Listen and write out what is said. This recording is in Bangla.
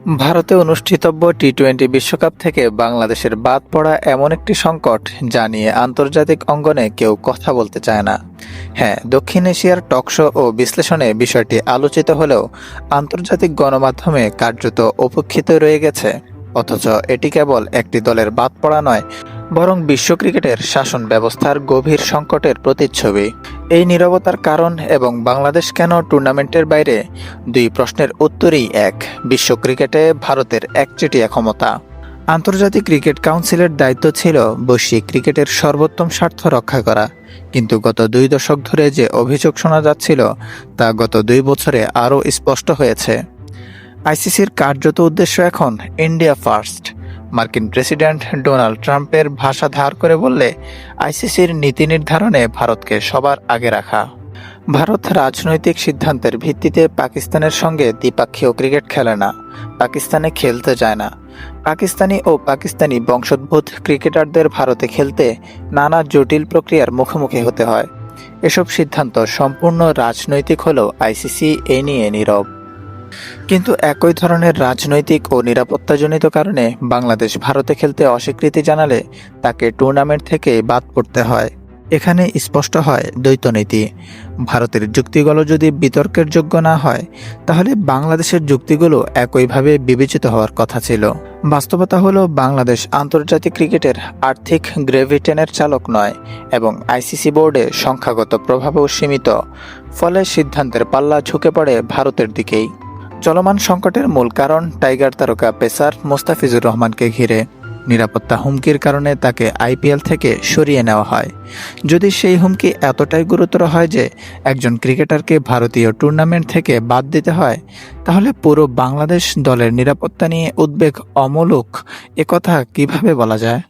ভারতে অনুষ্ঠিতব্য টি-20 বিশ্বকাপ থেকে বাংলাদেশের বাদ পড়া এমন একটি সংকট যা নিয়ে আন্তর্জাতিক অঙ্গনে কেউ কথা বলতে চায় না। হ্যাঁ, দক্ষিণ এশিয়ার টকশো ও বিশ্লেষণে বিষয়টি আলোচিত হলেও আন্তর্জাতিক গণমাধ্যমে কার্যত উপেক্ষিত রয়ে গেছে। অথচ এটি কেবল একটি দলের বাদ পড়া নয়, বরং বিশ্ব ক্রিকেটের শাসন ব্যবস্থার গভীর সংকটের প্রতিচ্ছবি। এই নীরবতার কারণ এবং বাংলাদেশ কেন টুর্নামেন্টের বাইরে, দুই প্রশ্নের উত্তরই এক: বিশ্ব ক্রিকেটে ভারতের একচেটিয়া ক্ষমতা। আন্তর্জাতিক ক্রিকেট কাউন্সিলের দায়িত্ব ছিল বৈশ্বিক ক্রিকেটের সর্বোত্তম স্বার্থ রক্ষা করা, কিন্তু গত 2 দশক ধরে যে অভিযোগ শোনা যাচ্ছিল তা গত 2 বছরে আরও স্পষ্ট হয়েছে। আইসিসির কার্যত উদ্দেশ্য এখন ইন্ডিয়া ফার্স্ট। মার্কিন প্রেসিডেন্ট ডোনাল্ড ট্রাম্পের ভাষা ধার করে বললে আইসিসির নীতি নির্ধারণে ভারতকে সবার আগে রাখা। ভারত রাজনৈতিক সিদ্ধান্তের ভিত্তিতে পাকিস্তানের সঙ্গে দ্বিপাক্ষীয় ক্রিকেট খেলে না, পাকিস্তানে খেলতে যায় না। পাকিস্তানি ও পাকিস্তানি বংশোদ্ভূত ক্রিকেটারদের ভারতে খেলতে নানা জটিল প্রক্রিয়ার মুখোমুখি হতে হয়। এসব সিদ্ধান্ত সম্পূর্ণ রাজনৈতিক হলেও আইসিসি এ নিয়ে নীরব। কিন্তু একই ধরনের রাজনৈতিক ও নিরাপত্তাজনিত কারণে বাংলাদেশ ভারতে খেলতে অস্বীকৃতি জানালে তাকে টুর্নামেন্ট থেকে বাদ পড়তে হয়। এখানে স্পষ্ট হয় দ্বৈতনীতি। ভারতের যুক্তিগুলো যদি বিতর্কের যোগ্য না হয়, তাহলে বাংলাদেশের যুক্তিগুলো একইভাবে বিবেচিত হওয়ার কথা ছিল। বাস্তবতা হলো বাংলাদেশ আন্তর্জাতিক ক্রিকেটের আর্থিক গ্রেভিটেনের চালক নয় এবং আইসিসি বোর্ডে সংখ্যাগত প্রভাবও সীমিত। ফলে সিদ্ধান্তের পাল্লা ঝুঁকে পড়ে ভারতের দিকেই। চলমান সংকটের মূল কারণ টাইগার তারকা পেসার মোস্তাফিজুর রহমানকে ঘিরে। নিরাপত্তা হুমকির কারণে তাকে আইপিএল থেকে সরিয়ে নেওয়া হয়। যদি সেই হুমকি এতটাই গুরুতর হয় যে একজন ক্রিকেটারকে ভারতীয় টুর্নামেন্ট থেকে বাদ দিতে হয়, তাহলে পুরো বাংলাদেশ দলের নিরাপত্তা নিয়ে উদ্বেগ অমূলক একথা কিভাবে বলা যায়?